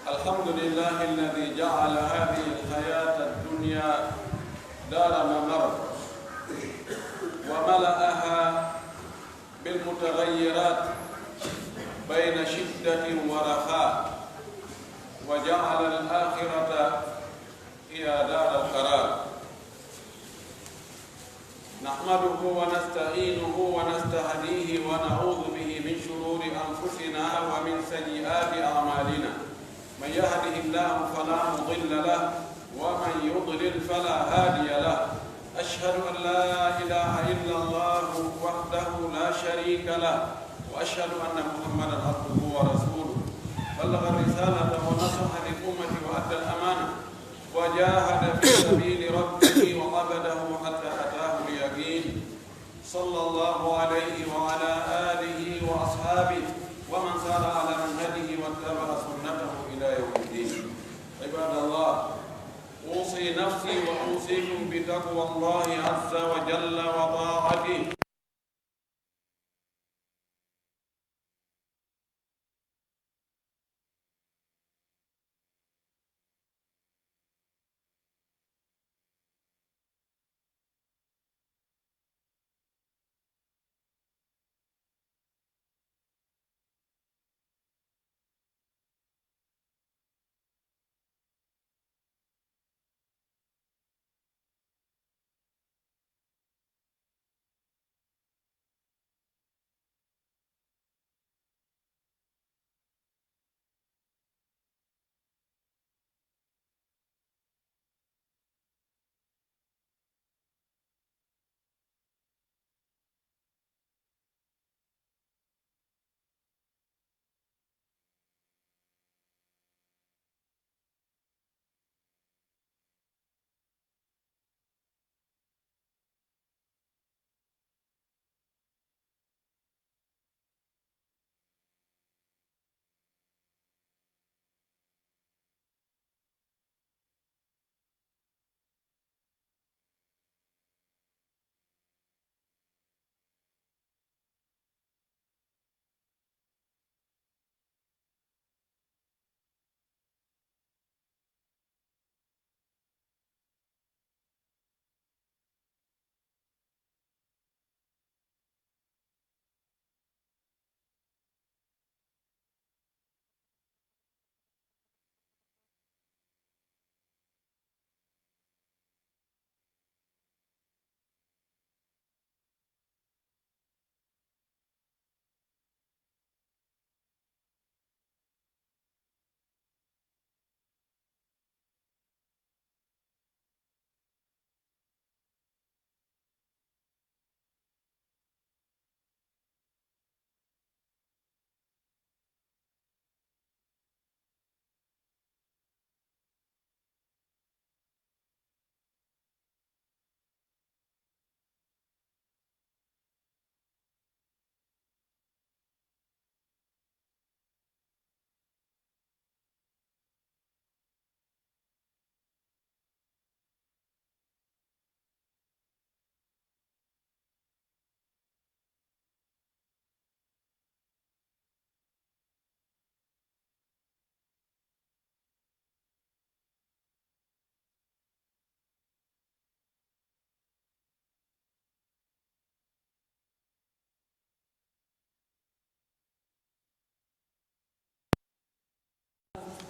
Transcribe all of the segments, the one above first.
الحمد لله الذي جعل هذه الحياة الدنيا دار ممر وملأها بالمتغيرات بين شدة ورخاء وجعل الآخرة هي دار القرار. نحمده ونستعينه ونستهديه ونعوذ به من شرور أنفسنا ومن سيئات أعمالنا. من يهده الله فلا مضل له ومن يضلل فلا هادي له. أشهد أن لا إله إلا الله وحده لا شريك له وأشهد أن محمدا عبده ورسوله. بلغ الرسالة ونصح للأمة وأدى الأمانة وجاهد في سبيل ربه وعبده حتى أتاه اليقين. صلى الله عليه وعلى آله وأصحابه ومن سار على منهجه واتبع سنته إلى يوم الدين. عباد الله، أوصي نفسي وأوصيكم بتقوى الله عز وجل وطاعته.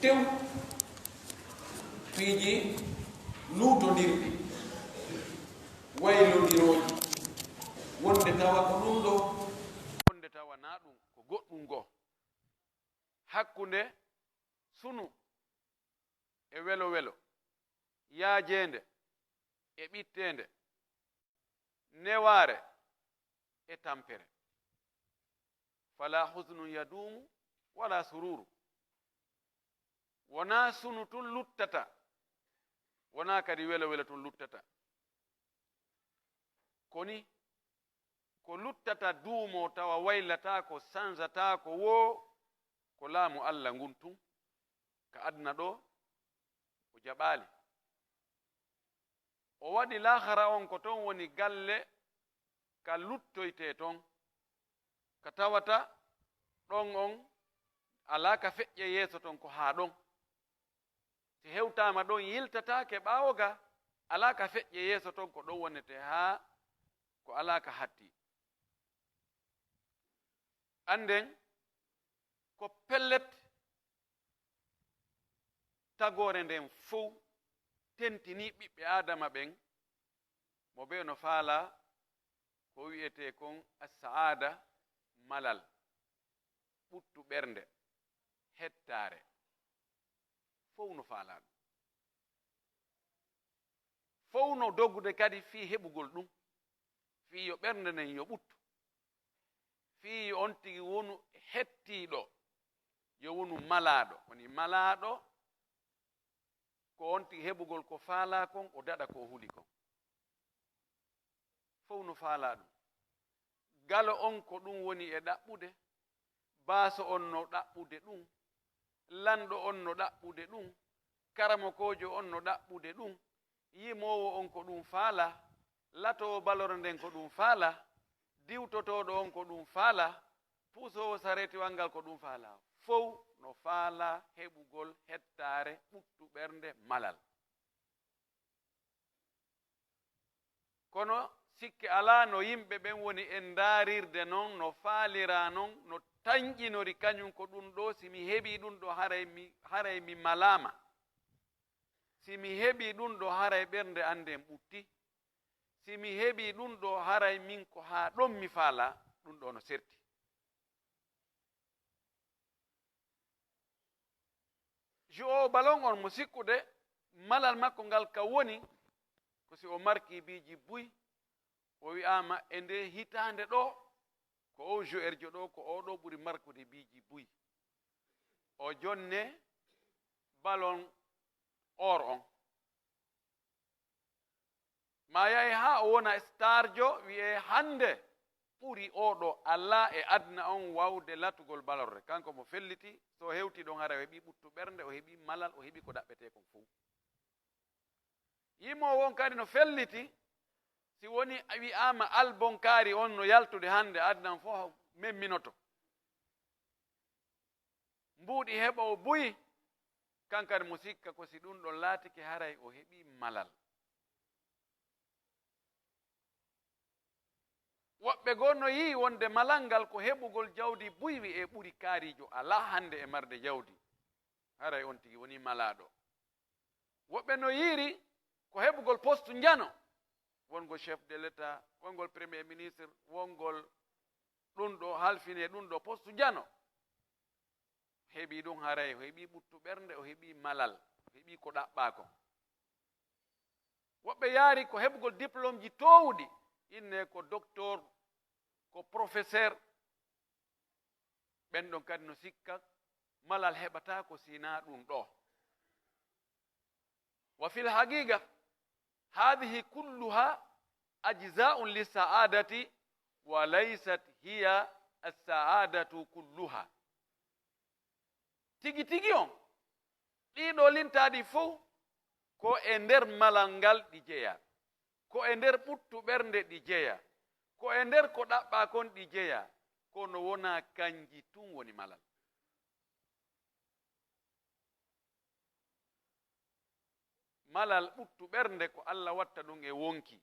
tew piiji luutondirɗi waylondirooji wonde tawa ko ɗum ɗo wonde tawa na ɗum ko goɗɗum goo hakkunde sunu e welo welo yaajeende e ɓitteende newaare e tampere. fala husnun yadumu wala sururu. wona sunu tun luttata, wona kadi welo welo tun luttata, koni ko luttata duumo tawa waylata ko sansata ko wo ko laamu Allah ngun tun ka adna ɗo o jaɓaali. o waɗi lahara on ko ton woni galle ka luttoyte ton, ka tawata ɗon on ala ka feƴƴe yeeso ton ko haa ɗon si hewtama ɗon yiltatake ɓawoga alaka feƴƴe yeeso ton ko ɗon wonete ha ko alaka hatti anden ko pellet tagore nden fow tentini ɓiɓɓe adama ɓen mo be no faala ko wi'ete kon as-saada malal ɓuttu ɓernde hettare fow no faala ɗum fow no doggude kadi fi heɓugol ɗum fi yo ɓernde nden yo ɓuttu fi yo on tigi wonu hettiɗo yo wonu malaɗo woni malaɗo ko on tigi heɓugol ko faala kon o daɗa ko huli kon fow no faala ɗum galo on ko ɗum woni e ɗaɓɓude baaso on no ɗaɓɓude ɗum lanɗo on no ɗaɓɓude ɗum karamokojo on no ɗaɓɓude ɗum yimowo on ko ɗum faala latowo balore nden ko ɗum faala diwtotoɗo on ko ɗum faala puusowo saretiwal ngal ko ɗum faala fow no faala heɓugol hettare ɓuttu ɓernde malal kono sikke ala no yimɓe ɓen woni en daarirde noon no faalira noon no tañƴinori kañum ko ɗum ɗo simi heɓi ɗum ɗo haray mi malama simi heɓi ɗum ɗo haray ɓernde anden ɓutti simi heɓi ɗum ɗo haray min ko ha ɗon mi faala ɗum ɗo no serti jo o balon on mo sikkude malal makko ngal ka woni ko si o marki biji buy o wi'ama e nde hitande ɗo ko o jo'erjo ɗo ko o ɗo ɓuri markude biji buy o jonne balon or on ma yahi ha o wona starjo wi'e hande ɓuri oɗo Allah e adna on wawde latugol balorre kanko mo felliti so hewti ɗon hara o heɓi ɓuttu ɓernde o heɓi malal o heɓi ko ɗaɓɓete kon fof yimo won kadi no felliti si woni wi'ama albonkari on no yaltude hande adnan fof memminoto mbuuɗi heɓa o buyi kankadi mo sikka ko si ɗum ɗon laatike haray o heɓi malal woɓɓe goo no yii wonde malal ngal ko heɓugol jawdi buywi e ɓuri kaarijo ala hande e marde jawdi haray on tigi woni malaɗo woɓɓe no yiiri ko heɓugol poste njano wongol chef de l'état wongol premier ministre wongol ɗum ɗo halfine ɗum ɗo poste njano heɓi ɗum haray o heɓi ɓuttu ɓernde o heɓi malal o heɓi ko ɗaɓɓako woɓɓe yaari ko heɓugol diplôme ji towɗi inne ko docteur ko professeur ɓen ɗon kadi no sikka malal heɓata ko sina ɗum ɗo wa fil haqiqa hadihi kulluha ajza'un lisa'adati wa laysat hiya as-sa'adatu kulluha tigi tigi on ɗiɗo lintaɗi fof ko e nder malal ngal ɗi jeeya ko e nder ɓuttu ɓernde ɗi jeeya ko e nder ko ɗaɓɓa kon ɗi jeeya kono wona kanji tun woni malal malal ɓuttu ɓernde ko Allah watta ɗum e wonki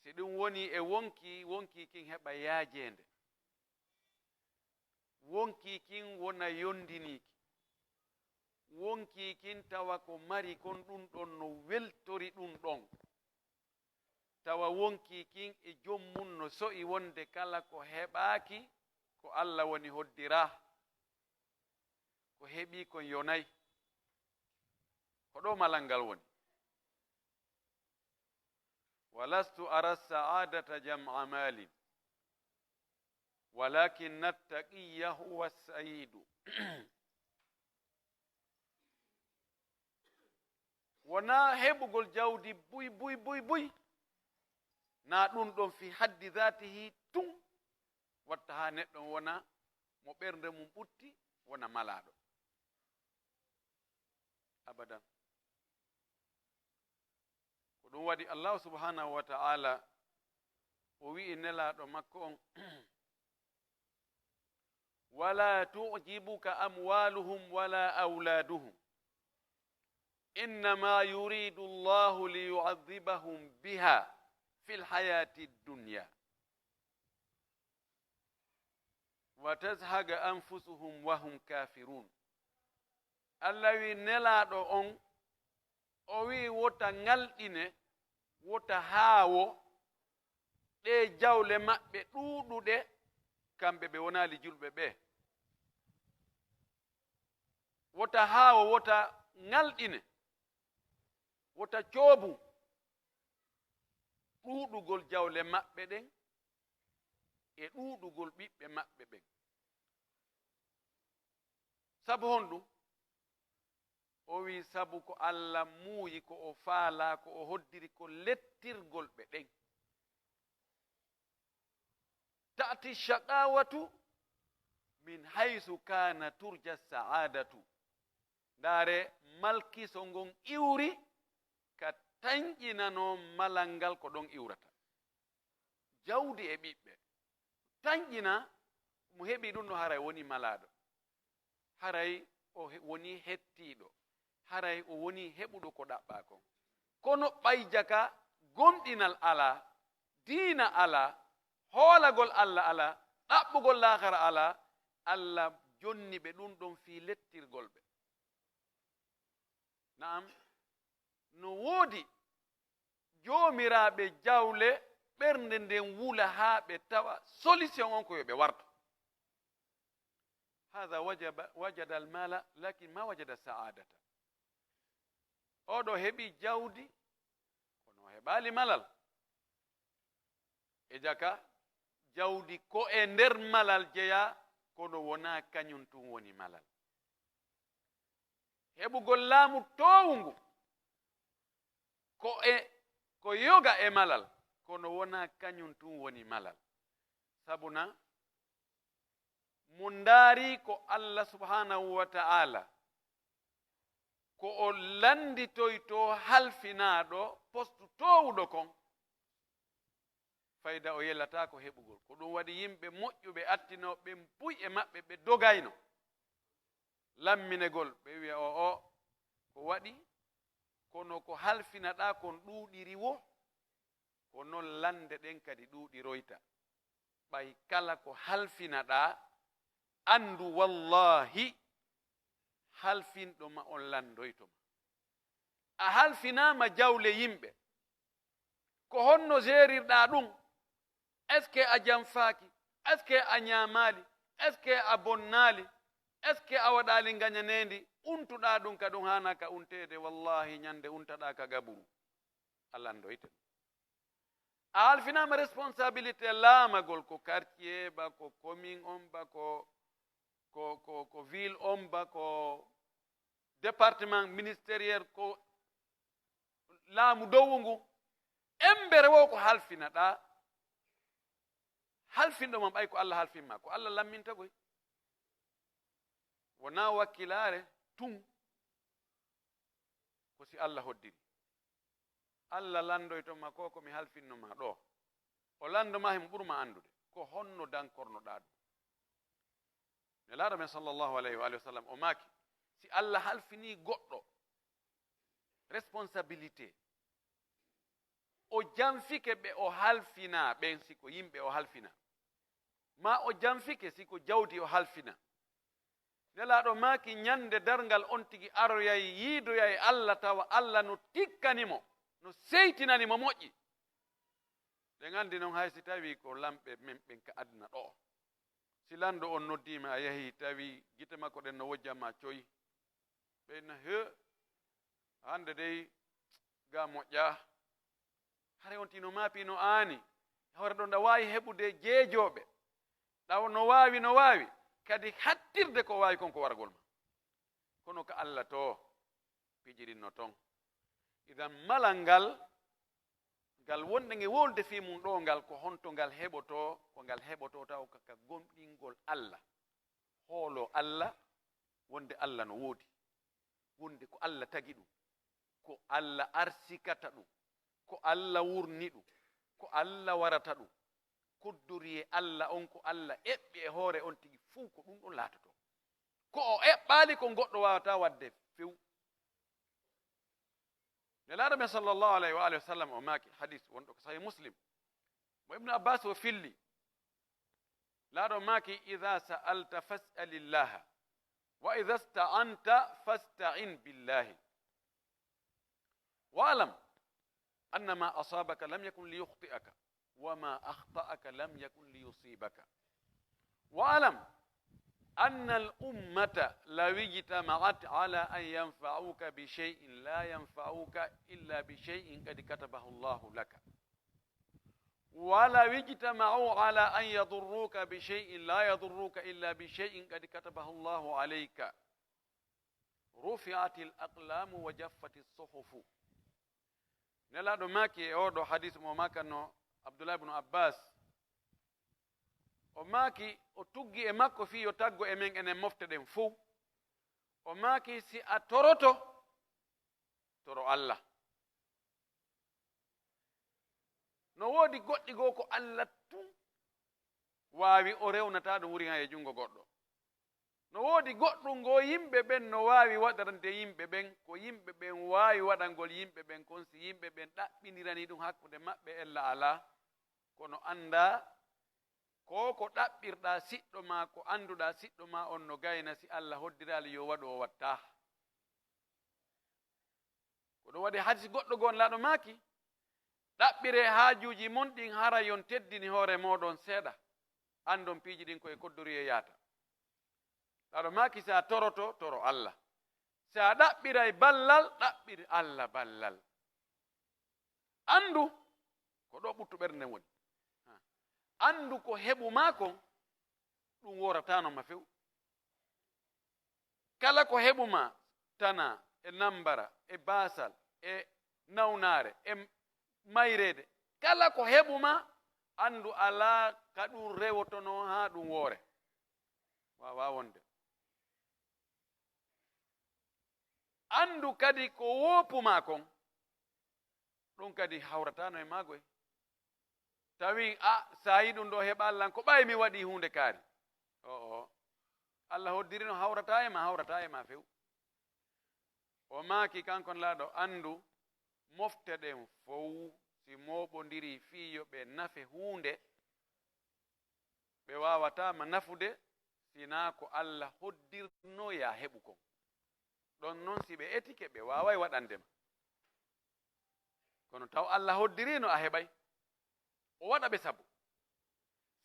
si ɗum woni e wonki wonki kin heɓa yaajende wonki kin wona yondiniki wonki kin tawa ko mari kon ɗum ɗon no weltori ɗum ɗon tawa wonki kin e jommum no so'i wonde kala ko heɓaaki ko Allah woni hoddira ko heɓi kon yonay ko ɗo malal ngal woni walastu ara sa'adata jam'a malin walakin attaqiya huwa as-sa'idu wona heɓugol jawdi buy buy buy buy na ɗum ɗon fi haddi zatihi tun watta ha neɗɗo wona mo ɓernde mum ɓutti wona malaɗo abadan ko ɗum waɗi Allah subhanahu wa ta'ala o wi'i nelaɗo makko on ولا تعجبك أموالهم ولا أولادهم إنما يريد الله ليعذبهم بها في الحياة الدنيا وتزهق أنفسهم وهم كافرون. الذي نلادو أن أوي وتا نالدين وتا هاو ɗe jawle maɓɓe ɗuuɗuɗe kamɓe ɓe wonaali julɓe ɓe wota haawo wota ŋalɗine wota coobu ɗuuɗugol jawle maɓɓe ɗen e ɗuuɗugol ɓiɓɓe maɓɓe ɓen. sabu honɗum o wi sabu ko Allah muuyi ko o faala ko o hoddiri ko lettirgol ɓe ɗen. تأتي الشقاوة من حيث كان ترجى السعادة. دار ملكي سونغون إوري كتنجينا نو ملانغال كودون إورتا جودي أبيب تنجينا مهبي دون هراي وني ملادو هراي وني هتيدو هراي وني هبودو كودا باكو كونو بايجاكا غومدينال على دينا على hoolagol Allah ala ɗaɓɓugol lahara ala Allah jonni ɓe ɗum ɗon fi lettirgol ɓe. Naam no woodi joomiraaɓe jawle ɓernde nden wula haa ɓe tawa solution on ko yo ɓe warto. hada wajada almala lakin ma wajada saadata. oɗo heɓi jawdi kono heɓaali malal e jaka jawdi ko e nder malal jeya kono wona kañum tum woni malal. heɓugol laamu towngu ko yoga e malal kono wona kañum tum woni malal. sabuna mo ndaari ko Allah subhanahu wa ta'ala ko o landitoy to halfinaaɗo postu towuɗo kon fayda o yellata ko heɓugol. ko ɗum waɗi yimɓe moƴƴuɓe attinoɓe mbuy e maɓɓe ɓe dogayno lamminegol ɓe wiya o ko waɗi kono ko halfinaɗa kon ɗuuɗiri wo ko noon lande ɗen kadi ɗuuɗiroyta. ɓay kala ko halfinaɗa andu wallahi halfinɗoma on landoytoma. a halfinama jawle yimɓe ko honno gerirɗa ɗum. est ce que a janfaki, est ce que a ñamali, est ce que a bonnali, est ce que a waɗali gañanendi untuɗa ɗum ka ɗum hana ka untede. wallahi ñande untaɗa ka gaburu Allah ndoyten. a halfinama responsabilité laamagol ko quartier ba ko commune on ba ko ville on ba ko département ministériel ko laamu dowu ngu embere wo ko halfinaɗa halfinɗo ma ɓay ko Allah halfinma ko Allah lammintagoy wona wakkilare tun ko si Allah hoddiri. Allah landoytoma ko komi halfinnoma ɗo o landoma himo ɓurma andude ko honno dankornoɗa ɗum. nelaɗo men sallllahu alayhi wa sallam o maaki si Allah halfini goɗɗo responsabilité o janfike ɓe o halfina ɓen siko yimɓe o halfina ma o janfike siko jawdi o halfina. nelaɗo maaki ñande dargal on tigi aroyay yiidoyay Allah tawa Allah no tikkanimo no seytinanimo moƴƴi. ɗen andi noon hay si tawi ko lamɓe men ɓen ka aduna ɗo si lando on noddima a yahi tawi gite makko ɗen no wojjama coyi ɓeyna he hande dey ga moƴƴa hare on tino maapi no aani hore ɗo nda wawi heɓude jeejoɓe ɗaw no wawi kadi hattirde ko wawi konko wargol ma kono ko Allah to pijirinno ton. idan malal ngal wonde nge wolde fi mum ɗo ngal ko honto ngal heɓoto ko ngal heɓoto taw kaka gomɗingol Allah hoolo Allah wonde Allah no woodi wonde ko Allah tagi ɗum ko Allah arsikata ɗum ko Allah wurni ɗum ko Allah warata ɗum koddori Allah on ko Allah eɓɓi e hoore on tigi fuu ko ɗum ɗon laatoto ko o eɓɓaali ko goɗɗo wawata wadde few nelaɗo men sallllahu alayhi wa alihi wa sallam o maaki hadis wonɗo ko sahih muslim mo ibnu abbas o filli laaɗo maaki ida sa'alta fas'alillaha wa ida sta'anta fasta'in billahi واعلم أن ما أصابك لم يكن ليخطئك وما أخطأك لم يكن ليصيبك واعلم أن الأمة لو اجتمعت على أن ينفعوك بشيء لا ينفعوك إلا بشيء قد كتبه الله لك ولو اجتمعوا على أن يضروك بشيء لا يضروك إلا بشيء قد كتبه الله عليك رفعت الأقلام وجفت الصحف nelaɗo maaki e oɗo hadis mo makanno abdoullah ibnu abbas o maaki o tuggi e makko fi yo taggo e men enen mofte ɗen fou o maaki si a toroto toro Allah no woodi goɗɗi goo ko Allah tun waawi o rewnata ɗum wuri ha e junngo goɗɗo no woodi goɗɗum ngoo yimɓe ɓen no waawi waɗande yimɓe ɓen ko yimɓe ɓen waawi waɗangol yimɓe ɓen kon si yimɓe ɓen ɗaɓɓinirani ɗum hakkude maɓɓe e LAAWOL kono annda ko ko ɗaɓɓirɗa siɗɗo ma ko annduɗa siɗɗo ma on no gayna si Allah hoddiraali yo waɗu o watta ko ɗum waɗi hadis goɗɗo gon laaɗo maaki ɗaɓɓire haajuuji mon ɗin hara yon teddini hoore moɗon seeɗa andon piiji ɗin koye koddori e yaata laaɗo maaki sa toroto toro Allah sa ɗaɓɓiray ballal ɗaɓɓir Allah ballal andu ko ɗo ɓuttu ɓernde woni andu ko heɓu ma kon ɗum woratano ma few kala ko heɓu ma tana e nambara e basal e nawnare e mayrede kala ko heɓu ma andu ala ka ɗum rewotono ha ɗum woore wawa wonde andu kadi ko woopuma kon ɗum kadi hawratano e maagoy tawi sa yi ɗum ɗo heɓa Allah ko ɓawi mi waɗi hunde kaari o Allah hoddirino hawrata e ma few o maaki kankon laaɗo andu mofte ɗen fow si moɓodiri fiyo ɓe nafe hunde ɓe wawatama nafude sina ko Allah hoddirno ya heɓu kon ɗon noon si ɓe etike ɓe waway waɗandema kono taw Allah hoddirino a heɓay o waɗa ɓe sabu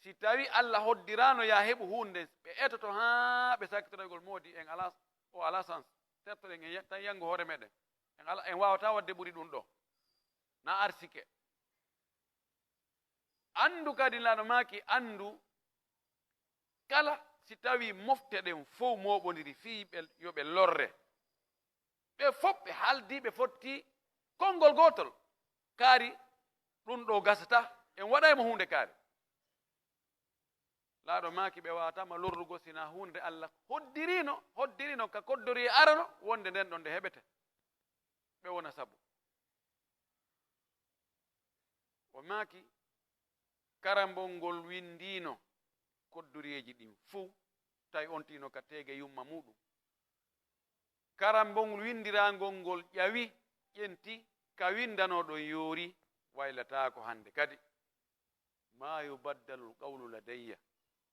si tawi Allah hoddirano ya heɓu hunde ɓe etoto ha ɓe sakkitoraygol moodi en ala sens settoɗen en tan yango hoore meɗen en wawata wadde ɓuri ɗum ɗo na arsike andu kadi laaɗo maaki andu kala si tawi mofte ɗen fof moɓodiri fii yoɓe lorre ɓe fof ɓe haaldi ɓe fotti konngol gotol kaari ɗum ɗo gasata en waɗaymo hunde kaari laaɗo maaki ɓe wawatama lorrugo sina hunde Allah hoddirino ka koddori e arano wonde nden ɗon nde heɓete ɓe wona sabu o maaki karambol ngol windino koddoriyeji ɗin fuu tawi on tino ka teege yumma muɗum karambol windirangol ngol ƴawi ƴenti ka windanoɗon yoori waylata ko hande kadi ma yubaddalu lqawlu ladayya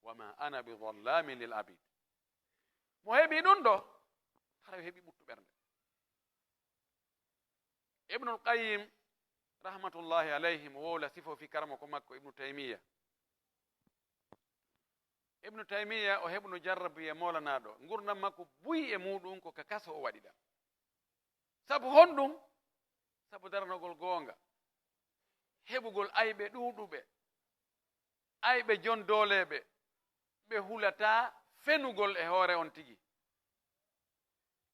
wama ana bidallamin lil abid mo heɓi ɗum ɗo hara heɓi ɓuttu ɓernde ibnul qayyim rahmatullahi alayhi mo wowla sifo fi karama ko makko ibnu taymiya o heɓno jarrabu e molanaɗo gurdam makko buyi e muɗum ko ka kaso o waɗiɗa sabu honɗum sabu daranogol goonga heɓugol ayɓe ɗuɗuɓe ayɓe jon dooleɓe ɓe hulata fenugol e hoore on tigi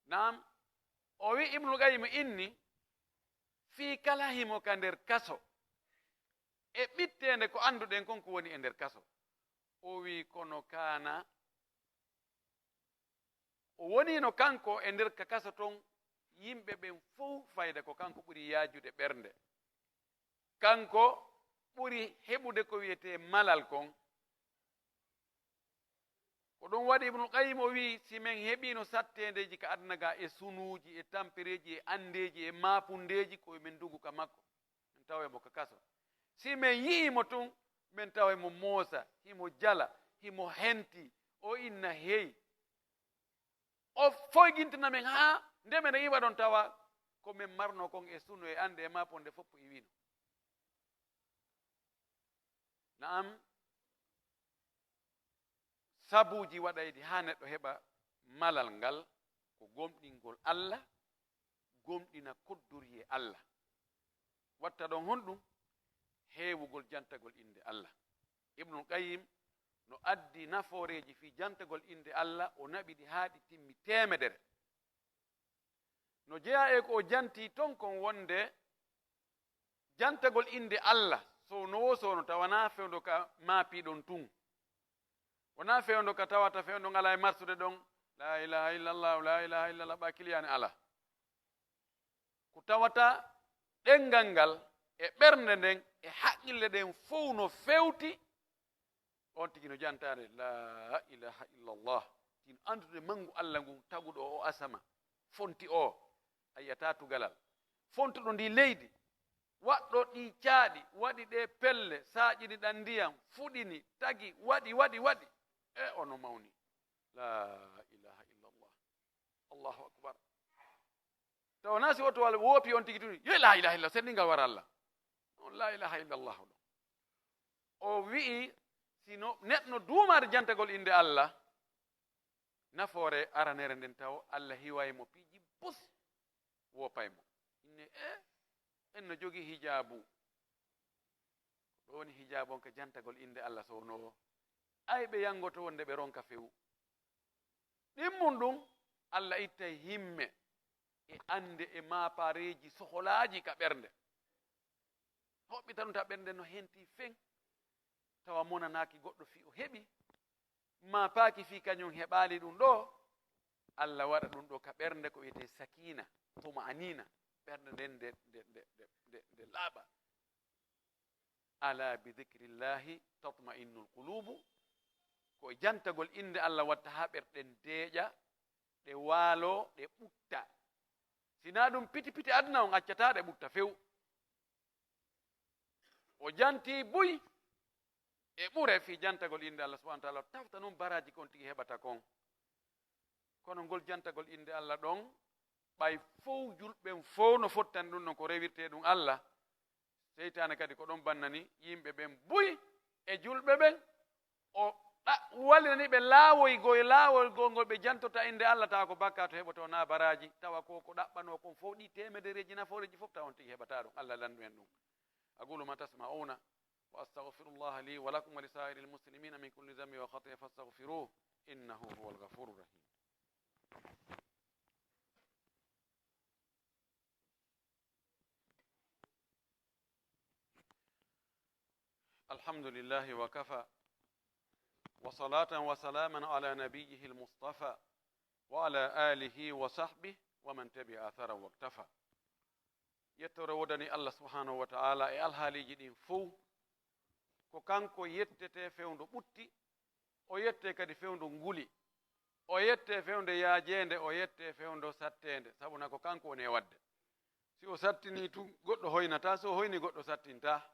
nam o wi ibnul qayyim inni fii kala himo ka nder kaso e ɓittende ko annduɗen kon ko woni e nder kaso o wi kono kana o wonino kanko e nder ka kaso ton yimɓe ɓen fof fayda ko kanko ɓuri yaajude ɓernde kanko ɓuri heɓude ko wiyete malal kon ko ɗum waɗi ibnul qayyim o wi si men heɓino sattendeji ka aduna ga e sunuji e tampereji e andeji e mapundeji ko min dugu ka makko min tawemo ka kaso si men yiimo tun min tawemo moosa himo jala himo henti o inna heyi o foygintina men ha nde men yiwa ɗon tawa ko min marno kon e sunu e ande e maponde fof e wino naam sabuji waɗaydi ha neɗɗo heɓa malal ngal ko gomɗingol Allah gomɗina koddori e Allah watta ɗon honɗum heewugol jantagol inde Allah ibnul qayyim no addi naforeji fi jantagol inde Allah o naɓiɗi haaɗi timmi temedere no jeeya e ko o janti ton kon wonde jantagol inde Allah sownowo sowno tawana fewndo ka maapiɗon tun wona fewndo ka tawata fewndo ngala e marsude ɗon la ilaha illallah la ilaha illallah ɓa kiliyani ala ko tawata ɗengal ngal e ɓernde nden e haqqille ɗen fof no fewti on tigi no jantade la ilaha illallah tin andude mangu Allah ngun taguɗo o asama fonti o a yiyata tugalal fontuɗo ndi leydi waɗɗo ɗi caaɗi waɗi ɗe pelle saaƴini ɗan ndiyam fuɗini tagi waɗi e ono mawni la ilaha illallah allahu akbar tawana si woto walla woopi on tigi tuni yo la ilaha illallah senndingal wara Allah on la ilaha illallah ɗo o wi'i sino neɗɗo duumade jantagol inde Allah nafoore aranere nden taw Allah hiwaymo piiji bus woopaymo inne en no jogii hijabu ɗo woni hijabu on ko jantagol inde Allah sownowo ay ɓe yangoto wonde ɓe ronka fewu ɗimmum ɗum Allah ittay himme e ande e maapareji soholaji ka ɓernde hoɓɓita ɗum ta ɓernde no henti fen tawa monanaki goɗɗo fi o heɓi maapaaki fi kañum heɓali ɗum ɗo Allah waɗa ɗum ɗo ka ɓernde ko wiyete sakina tuma anina ɓernde nden nde laaɓa ala bi dicrillahi tatma'innul qulubu ko jantagol inde Allah watta ha ɓerɗen deeƴa ɗe waalo ɗe ɓutta sina ɗum piti aduna on accata ɗe ɓutta few o janti buy e ɓure fi jantagol inde Allah subhanahu wa ta'ala tawta noon baraji kon tigi heɓata kon kono ngol jantagol inde Allah ɗon ɓay fof julɓen fof no fottani ɗum non ko rewirte ɗum Allah seytane kadi ko ɗon bannani yimɓe ɓen buy e julɓe ɓen o wallinani ɓe laawol gol ɓe jantota inde Allah tawa ko bakka to heɓoto na baraji tawa ko ɗaɓɓano kon fof ɗi temedereji naforeji fof tawa on tigi heɓata ɗum Allah landu en ɗum aqulu ma tasma'una wa astaghfirullah li wa lakum wa lisairil muslimina min kulli dhanbi wa khati'a fastaghfiruhu innahu huwal ghafurur rahim الحمد لله وكفى وصلاة وسلاما على نبيه المصطفى وعلى آله وصحبه ومن تبع أثره واكتفى يترودني الله سبحانه وتعالى الهالي جدين فو ko kanko yettete fewndo ɓutti o yette kadi fewndo nguli o yette fewndo yaajende o yette fewndo sattende sabuna ko kanko woni e wadde si o sattini tu goɗɗo hoynata so hoyni goɗɗo sattinta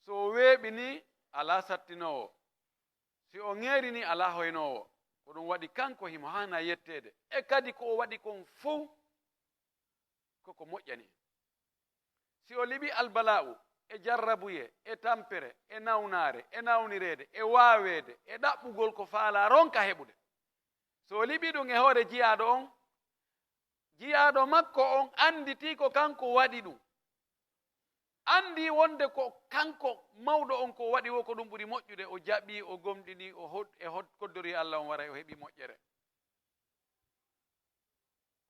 so weeɓi ni ala sattinowo si o ŋeeri ni ala hoynowo ko ɗum waɗi kanko himo hana yettede e kadi ko o waɗi kon fof koko moƴƴani si o liɓi albala'u e jarrabuye e tampere e nawnare e nawnirede e waawede e ɗaɓɓugol ko faala ronka heɓude so o liɓi ɗum e hoore jiyaɗo makko on anditi ko kanko waɗi ɗum andi wonde ko kanko mawɗo on ko waɗi wo ko ɗum ɓuri moƴƴude o jaɓi o gomɗini o koddori Allah on wara o heɓi moƴƴere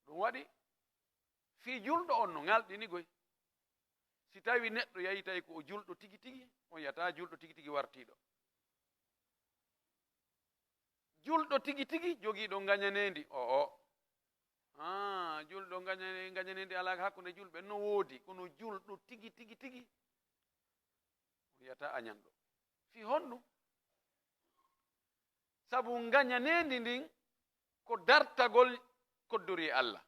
ɗum waɗi fi julɗo on no ngalɗini goy si tawi neɗɗo yahi tawi ko o julɗo tigi tigi on yiyata julɗo tigi tigi wartiɗo julɗo tigi tigi jogiiɗo gañanendi julɗo gañanendi ala hakkunde julɓe no woodi kono julɗo tigi tigi tigi wiyata añanɗo fi honɗum sabu ngañanendi ndin ko dartagol koddori Allah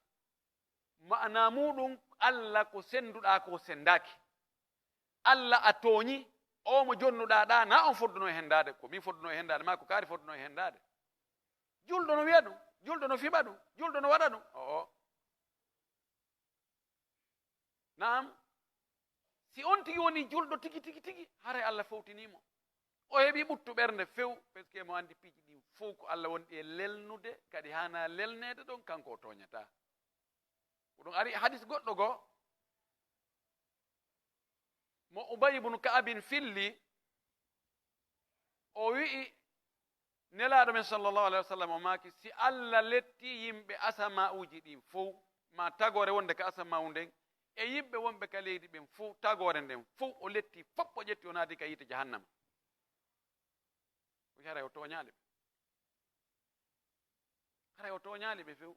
ma'ana muɗum Allah ko senduɗa ko sendaki Allah a tooñi o mo jonnuɗa ɗa na on fodduno e hendade ko min fodduno e hendade ma ko kaari fodduno e hendade julɗo no wiya ɗum julɗo no fiɓa ɗum julɗo no waɗa ɗum o naam si on tigi woni julɗo tigi tigi tigi haray Allah fewtinimo o heɓi ɓuttu ɓernde few par ce que mo andi piiji ɗin fof ko Allah wonɗi e lelnude kadi hana lelnede ɗon kanko o toñata ko ɗum ari hadis goɗɗo goo mo Ubay ibn Ka'abin filli o wi'i nelaɗo men sallllahu alayhi wa sallam o maaki si Allah letti yimɓe asama uji ɗin fof ma tagore wonde ka asama u nden e yimɓe wonɓe ka leydi ɓen fof tagore nden fof o letti fof o ƴetti o naati ka yiite jahannama o haray o toñaali ɓe haray o toñaali ɓe few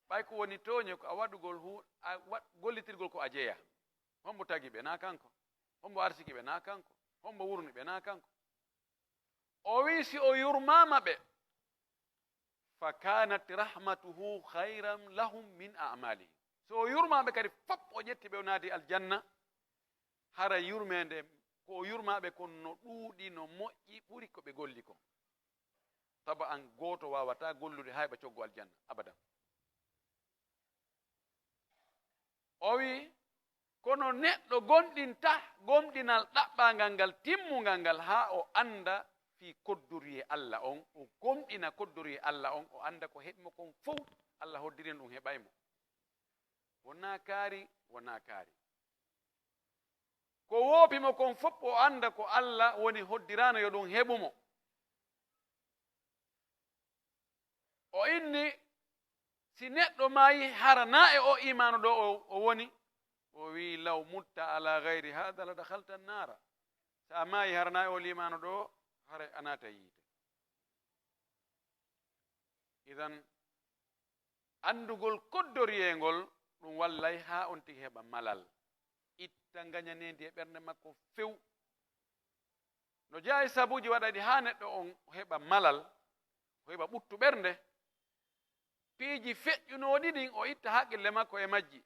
ɓay ko woni tooñe ko a waɗugol a gollitirgol ko a jeeya hombo tagi ɓe na kanko hombo arsiki ɓe na kanko hombo wurni ɓe na kanko o wi si o yurmama ɓe fa kanat rahmatuhu hayran lahum min a'malihim so o yurmaɓe kadi fop o ƴetti ɓe o naati aljanna hara yurmede ko o yurmaɓe kon no ɗuuɗi no moƴƴi ɓuri ko ɓe golli kon taba an gooto wawata gollude hayɓe coggo aljanna abadan o wi kono neɗɗo gonɗinta gomɗinal ɗaɓɓangal ngal timmungal ngal ha o anda fi koddori e Allah on o gomɗina koddori e Allah on o anda ko heɓimo kon fof Allah hoddirin ɗum heɓaymo wona kaari wona kaari ko woopimo kon fof o anda ko Allah woni hoddirano yo ɗum heɓumo o inni si neɗɗo maayi harana e o imanu ɗo o woni o wi law mutta ala gayri hada la dakhalta annara sa maayi harana e o limanu ɗo hare a naata yiite idan andugol koddoriyengol ɗum wallay ha on tigi heɓa malal itta gañanendi e ɓernde makko few no jeeya sabuji waɗaɗi ha neɗɗo on heɓa malal o heɓa ɓuttu ɓernde piiji feƴƴunoɗi ɗin o itta haqqille makko e majji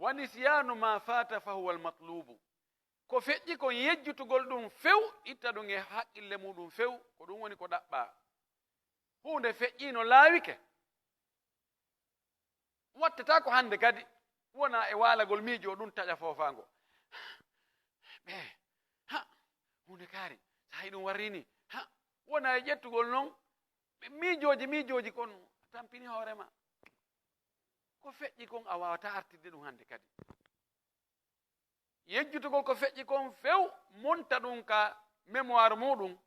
wa nisyanu ma fata fa huwa almatlubu ko feƴƴi kon yejjutugol ɗum few itta ɗum e haqqille muɗum few ko ɗum woni ko ɗaɓɓa hunde feƴƴino laawike wattata ko hande kadi wona e waalagol miijo ɗum taƴa fofango ɓe ha hunde kaari sa hay ɗum warrini ha wona e ƴettugol noon miijoji kon tampini hoorema ko feƴƴi kon a wawata artirde ɗum hande kadi yejjutugol ko feƴƴi kon few monta ɗum ka mémoire muɗum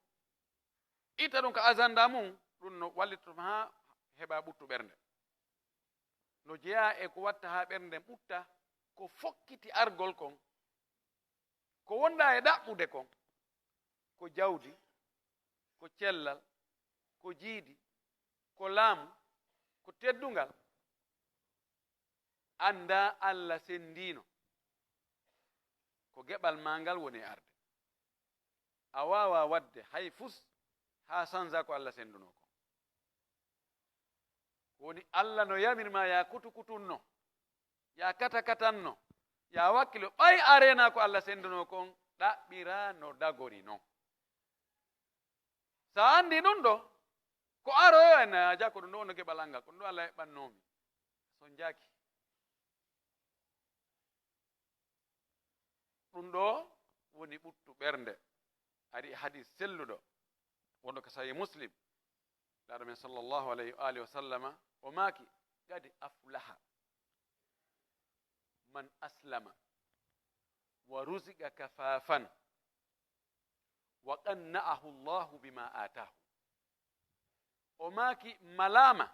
itta ɗum ka agenda mum ɗum no wallitotoma ha heɓa ɓuttu ɓernde no jeeya e ko watta ha ɓernde ɓutta ko fokkiti argol kon ko wonda e ɗaɓɓude kon ko jawdi ko cellal ko jiidi ko laamu ko teddungal anda Allah sendino ko geɓal ma ngal woni e arde a wawa wadde hay fus ha sanza ko Allah senduno ko woni Allah no yamirma ya kutukutunno ya katakatanno ya wakkilo ɓay arena ko Allah senduno kon ɗaɓɓira no dagori non sa andi ɗum ɗo ko aroyo en aja ko ɗum ɗo ono geɓal angal ko ɗum ɗo Allah heɓannomi son jaaki ɗum ɗo woni ɓuttu ɓernde ari hadis selluɗo wonɗo ko sahih muslim laɗo men sallllahu alayhi wa alihi wa sallama o maaki gadi aflaha man aslama wa ruziqa kafafan wa qanna'ahu llahu bima atahu o maaki malama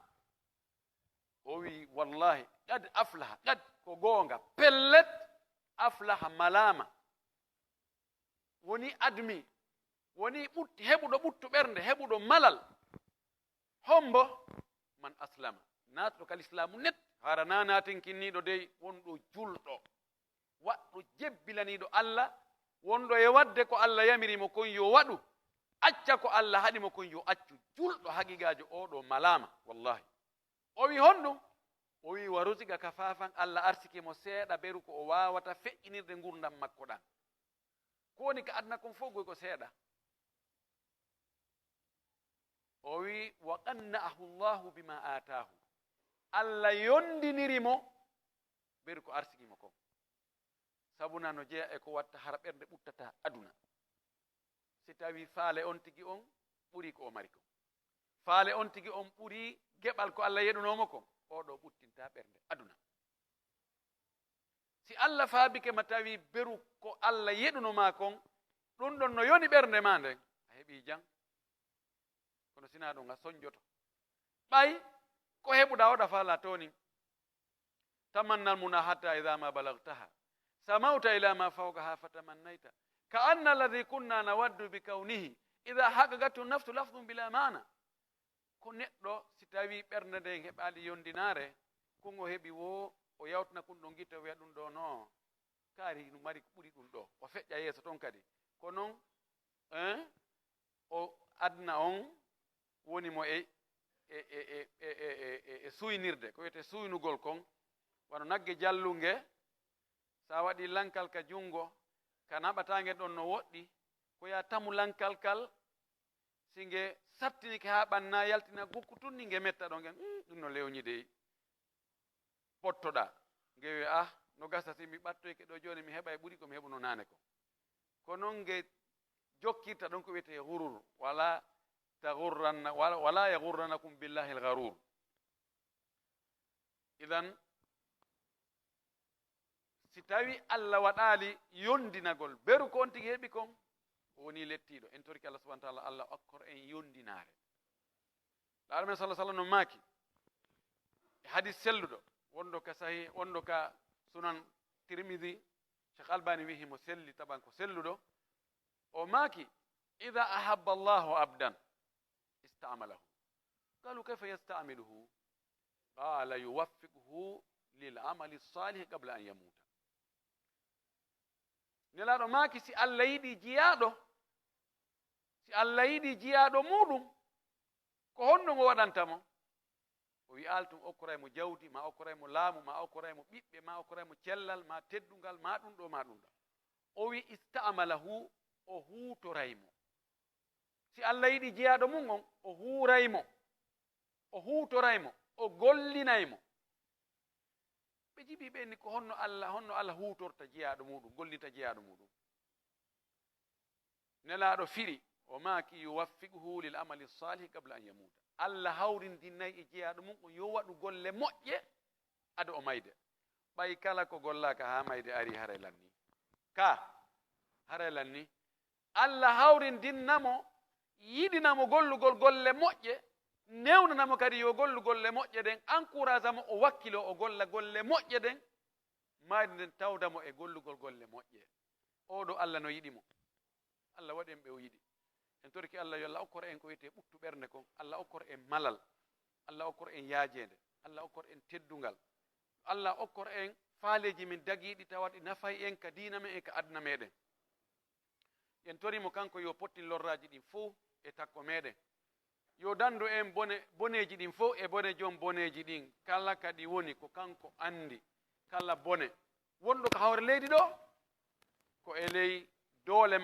o wi wallahi qad aflaha qad ko goonga pellet aflaha malama woni admi woni ɓutti heɓuɗo ɓuttu ɓernde heɓuɗo malal hombo man aslama natɗo kal islamu net hara nanaten kinniɗo dey wonɗo julɗo waɗɗo jebbilaniɗo Allah wonɗo e wadde ko Allah yamirimo kon yo waɗu acca ko Allah haɗimo kon yo accu julɗo haqiqajo oɗo malama wallahi o wi honɗum o wi wa rusiga kafafan Allah arsike mo seeɗa beru ko o wawata feƴƴinirde gurdam makko ɗan ko woni ka adna kon fof goy ko seeɗa o wi wa qanna'ahu llahu bima atahu Allah yondinirimo beru ko arsigimo kon sabuna no jeeya e ko watta hara ɓernde ɓuttata aduna si tawi faale on tigi on ɓuri ko o mari kon faale on tigi on ɓuri geɓal ko Allah yeɗunomo kon oɗo ɓuttinta ɓernde aduna si Allah faabike ma tawi beru ko Allah yeɗunoma kon ɗum ɗon no yoni ɓernde ma nden a heɓi jang kono sina ɗum a soñjoto ɓay ko heɓuɗa oɗa faala toni tamannal muna hatta ida ma balagtaha samauta ila ma fawqaha fatamannayta ka anna alladhi kunna nawaddu bi kawnihi ida haqagatu naftu lafdun bila mana ko neɗɗo si tawi ɓernde nden heɓali yondinare kon o heɓi wo o yawtana kun ɗo guitta wiya ɗum ɗo no kaari no mari ko ɓuri ɗum ɗo o feƴƴa yeeso toon kadi ko noon o adna on wonimo e suynirde ko wiyete suynugol kon wano nagge jallunge sa waɗi lankal ka jungo ka naɓatange ɗon no woɗɗi ko ya tamu lankal kal singe sattinike ha ɓanna yaltina gukku tunni nge metta ɗo ngen ɗum no lewñi dey pottoɗa ngewi no gasati mi ɓattoyke ɗo joni mi heɓa e ɓuri komi heɓuno nane ko noon nge jokkirta ɗon ko wiyete gurur wala tagurranna wala yagurranakum billahi lgarur idan si tawi Allah waɗali yondinagol beru ko on tigi heɓi kon o woni lettiɗo en torki Allah subhanahu wa ta'ala Allah okkor en yondinare laaɗo men sallah sallam no maaki hadis selluɗo wondo ka sahih wondo ka sunan tirmidhi cheikh albani wihi mo selli taban ko selluɗo o maaki ida ahabba allahu abdan istamalahu qalu kayfa yastamiluhu qala yuwaffiquhu lil amali salih qabla an yamuta nelaɗo maaki si Allah yiɗi jiyaɗo muɗum ko honno mo waɗantamo o wi altum okkoraymo jawdi ma okkoraymo laamu ma okkoraymo ɓiɓɓe ma okkoraymo cellal ma teddungal ma ɗum ɗo ma ɗum ɗo o wi istamalahu o huutoraymo si Allah yiɗi jiyaɗo mum on o huuraymo o huutoraymo o gollinaymo ɓe jibi ɓenni ko honno Allah huutorta jiyaɗo muɗum gollita jiyaɗo muɗum nelaɗo firi o maaki yuwaffiquhu lil amali salih qabla an yamuta Allah hawrindinnayi e jiyaɗo mum o yo waɗu golle moƴƴe ado o mayde ɓay kala ko gollaka ha mayde ari haray lanni haray lanni Allah hawrindinnamo yiɗinamo gollugol golle moƴƴe newnanamo kadi yo gollu golle moƴƴe ɗen encourage mo o wakkilo o golla golle moƴƴe ɗen maadi nden tawdamo e gollugol golle moƴƴe oɗo Allah no yiɗimo Allah waɗi en ɓe o yiɗi en torki Allah yo Allah okkor en ko wiyete ɓuttu ɓernde kon Allah okkor en malal Allah okkor en yaajede Allah okkor en teddungal Allah okkor en faaleji min dagiɗi tawaɗi nafay en ka diina men e ka adna meɗen en torimo kanko yo pottin lorraji ɗin fof e takko meɗen yo dandu en boneji ɗin fof e bone joom boneji ɗin kala kadi woni ko kanko andi kala bone wonɗo ko hawre leydi ɗo ko e ley doole